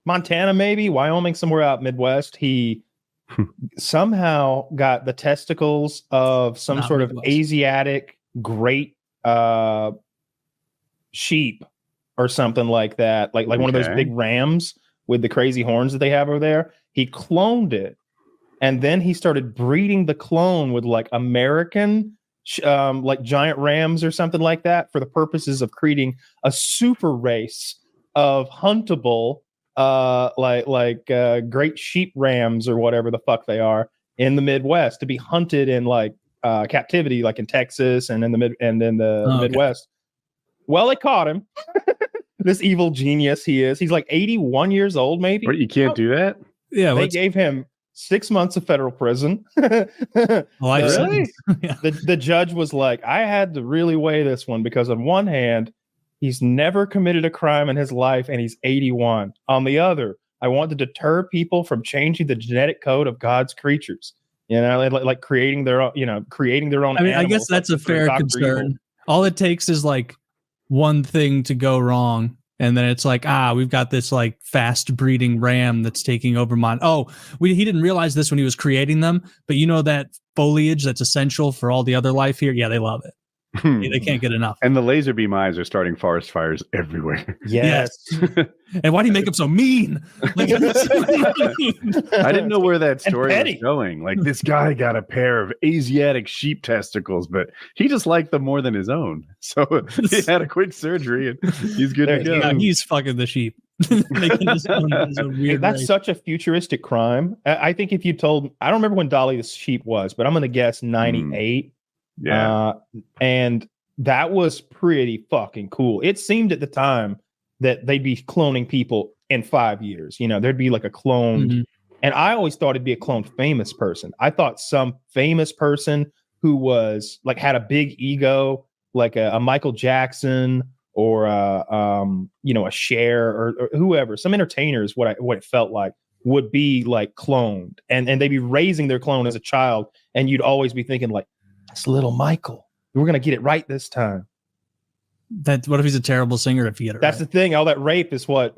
Montana, maybe Wyoming, somewhere out Midwest. He somehow got the testicles of some Not sort Midwest. of Asiatic great sheep or something like that, like one of those big rams with the crazy horns that they have over there. He cloned it, and then he started breeding the clone with like American like giant rams or something like that for the purposes of creating a super race of huntable great sheep rams or whatever the fuck they are in the Midwest to be hunted in like captivity, like in Texas and in the Midwest. Well, they caught him. This evil genius he is. He's like 81 years old, maybe. But you can't do that? Yeah, they gave him 6 months of federal prison. Life sentence. The judge was like, I had to really weigh this one because on one hand, he's never committed a crime in his life and he's 81. On the other, I want to deter people from changing the genetic code of God's creatures. You know, like creating their own, I mean, I guess that's a fair concern. Evil. All it takes is like one thing to go wrong. And then it's like, we've got this like fast breeding ram that's taking over he didn't realize this when he was creating them, but you know that foliage that's essential for all the other life here? Yeah, they love it. They can't get enough. And the laser beam eyes are starting forest fires everywhere. Yes. And why do you make them so mean? Like, I didn't know where that story was going. Like, this guy got a pair of Asiatic sheep testicles, but he just liked them more than his own. So he had a quick surgery and he's good to go. Yeah, he's fucking the sheep. That's such a futuristic crime. I think if you told, I don't remember when Dolly the sheep was, but I'm going to guess 98. Yeah. And that was pretty fucking cool. It seemed at the time that they'd be cloning people in 5 years. You know, there'd be like a clone. And I always thought it'd be a cloned famous person. I thought some famous person who was like had a big ego, like a Michael Jackson or a Cher or whoever, some entertainers, what it felt like would be like cloned, and they'd be raising their clone as a child, and you'd always be thinking like, that's little Michael. We're gonna get it right this time. What if he's a terrible singer if you get it That's right? the thing. All that rape is what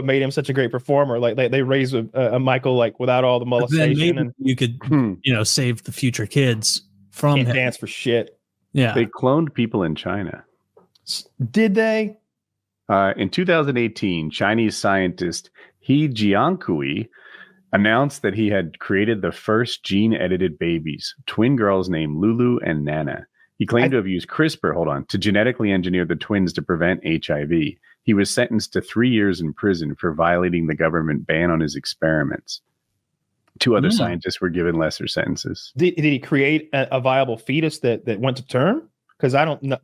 made him such a great performer. Like they raised a Michael like without all the molestation. And you could save the future kids from can't him. dance for shit. Yeah, they cloned people in China. Did they? In 2018, Chinese scientist He Jiankui announced that he had created the first gene-edited babies, twin girls named Lulu and Nana. He claimed to have used CRISPR, to genetically engineer the twins to prevent HIV. He was sentenced to 3 years in prison for violating the government ban on his experiments. 2 other scientists were given lesser sentences. Did he create a viable fetus that went to term? Because I don't know.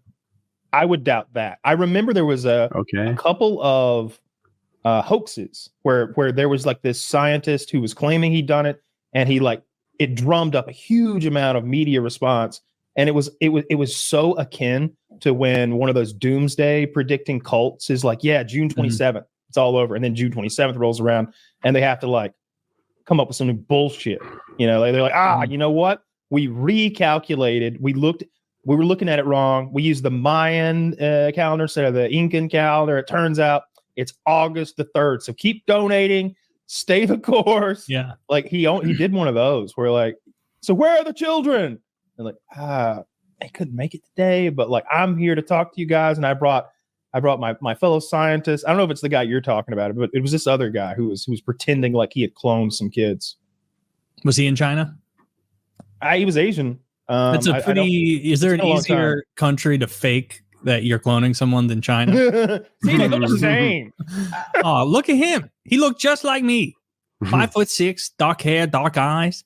I would doubt that. I remember there was a couple of hoaxes where there was like this scientist who was claiming he'd done it, and it drummed up a huge amount of media response. And it was so akin to when one of those doomsday predicting cults is like, yeah, June 27th, it's all over. And then June 27th rolls around and they have to like come up with some new bullshit. You know, they're like, you know what? We recalculated. We were looking at it wrong. We used the Mayan calendar instead of the Incan calendar. It turns out it's August the 3rd. So keep donating, stay the course. Yeah. Like he did one of those where like, so where are the children? And like, I couldn't make it today, but like, I'm here to talk to you guys. And I brought my fellow scientist. I don't know if it's the guy you're talking about, but it was this other guy who was pretending like he had cloned some kids. Was he in China? He was Asian. That's is there an easier country to fake that you're cloning someone than China? See, they look the same. Oh, look at him. He looked just like me. 5'6", dark hair, dark eyes.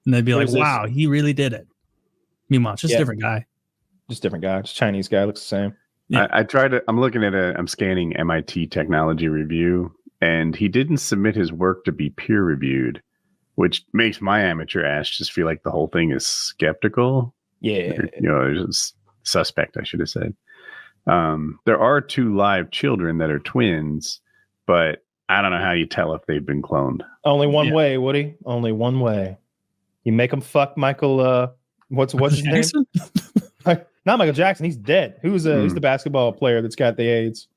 And they'd be like, wow, he really did it. Meanwhile, it's just a different guy. Just different guy. Just Chinese guy. Looks the same. Yeah. I'm scanning MIT Technology Review, and he didn't submit his work to be peer reviewed, which makes my amateur ass just feel like the whole thing is skeptical. Yeah. It's suspect, I should have said. There are 2 live children that are twins, but I don't know how you tell if they've been cloned. Only one way, Woody. Only one way. You make them fuck Michael. What's his name? Not Michael Jackson. He's dead. Who's the basketball player that's got the AIDS?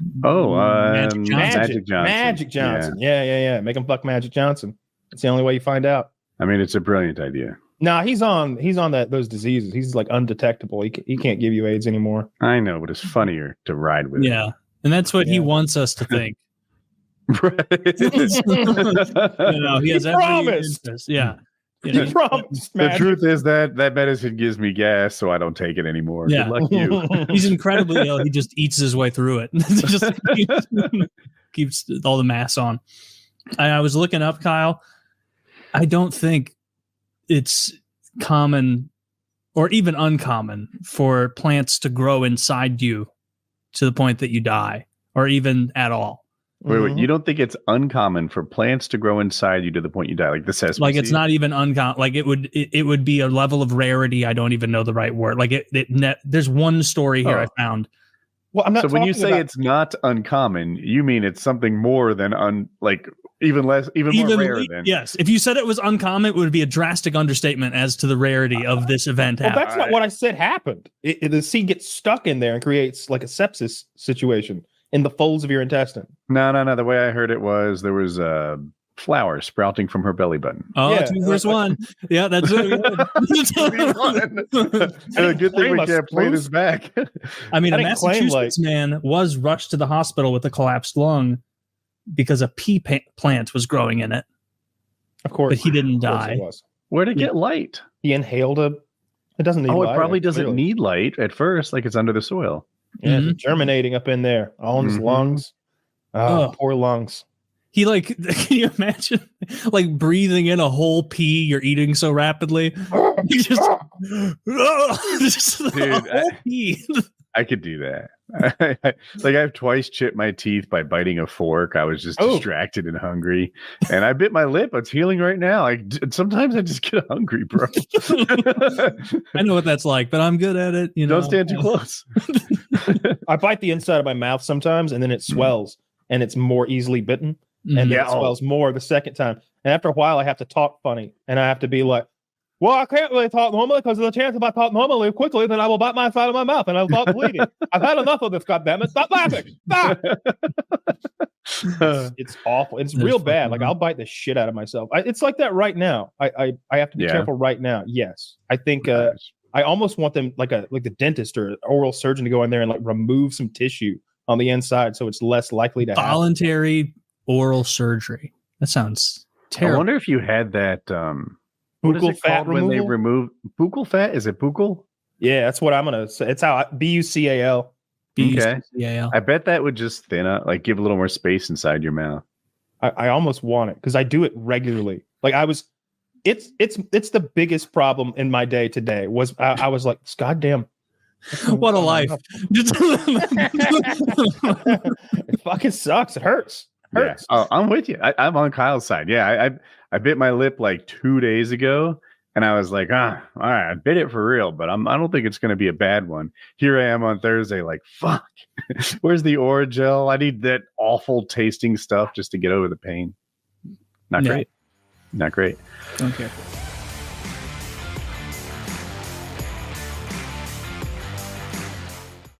Magic Johnson. Magic Johnson. Yeah. Make him fuck Magic Johnson. It's the only way you find out. I mean, it's a brilliant idea. Nah, he's on those diseases. He's like undetectable. He can't give you AIDS anymore. I know, but it's funnier to ride with. Yeah, and that's what he wants us to think. Right. He has every interest. Yeah. He promised. The truth is that medicine gives me gas, so I don't take it anymore. Yeah. Good luck you. He's incredibly ill. He just eats his way through it. Just keeps all the mass on. I was looking up, Kyle. I don't think it's common or even uncommon for plants to grow inside you to the point that you die, or even at all. Wait, you don't think it's uncommon for plants to grow inside you to the point you die, like the sesame Like seed? it's not even uncommon. Like it would be a level of rarity. I don't even know the right word. Like there's one story here I found. Well, I'm not. So when you say it's not uncommon, you mean it's something more than even more rare than. Yes. If you said it was uncommon, it would be a drastic understatement as to the rarity of this event. Well, that's not what I said happened. The seed gets stuck in there and creates like a sepsis situation in the folds of your intestine. No. The way I heard it was there was a flower sprouting from her belly button. Oh, yeah, 2 verse 1. Yeah, that's it. A good thing we can't play this back. I mean, a Massachusetts man was rushed to the hospital with a collapsed lung because a pea plant was growing in it. Of course. But he didn't die. Where'd it get light? He inhaled it doesn't need light. It probably doesn't need light at first, like it's under the soil. Yeah, it's germinating up in there, all in his lungs. Oh, poor lungs. He can you imagine like breathing in a whole pea you're eating so rapidly? Just Dude, pea. I could do that. I've twice chipped my teeth by biting a fork. I was just distracted and hungry, and I bit my lip. It's healing right now. Sometimes I just get hungry, bro. I know what that's like, but I'm good at it. Don't stand too close. I bite the inside of my mouth sometimes, and then it swells, and it's more easily bitten, and then it swells more the second time. And after a while, I have to talk funny, and I have to be like, well, I can't really talk normally because of the chance if I talk normally quickly, then I will bite my side of my mouth and I'll start bleeding. I've had enough of this, goddammit. Stop laughing. Stop. It's awful. It's real bad. Like I'll bite the shit out of myself. It's like that right now. I have to be careful right now. Yes. I think I almost want them like the dentist or oral surgeon to go in there and like remove some tissue on the inside so it's less likely to happen. Voluntary oral surgery. That sounds terrible. I wonder if you had that buccal fat removal? When they remove buccal fat? Is it buccal? Yeah, that's what I'm gonna say. It's how BUCAL. Okay. Yeah. I bet that would just thin out, like give a little more space inside your mouth. I almost want it because I do it regularly. Like it's the biggest problem in my day today. Was I was like, goddamn. What a life. It fucking sucks. It hurts. Yeah. Oh, I'm with you. I'm on Kyle's side. Yeah, I bit my lip like 2 days ago, and I was like, all right, I bit it for real, but I don't think it's going to be a bad one. Here I am on Thursday, like, fuck. Where's the Oragel? I need that awful tasting stuff just to get over the pain. Not great. Not great. Don't care.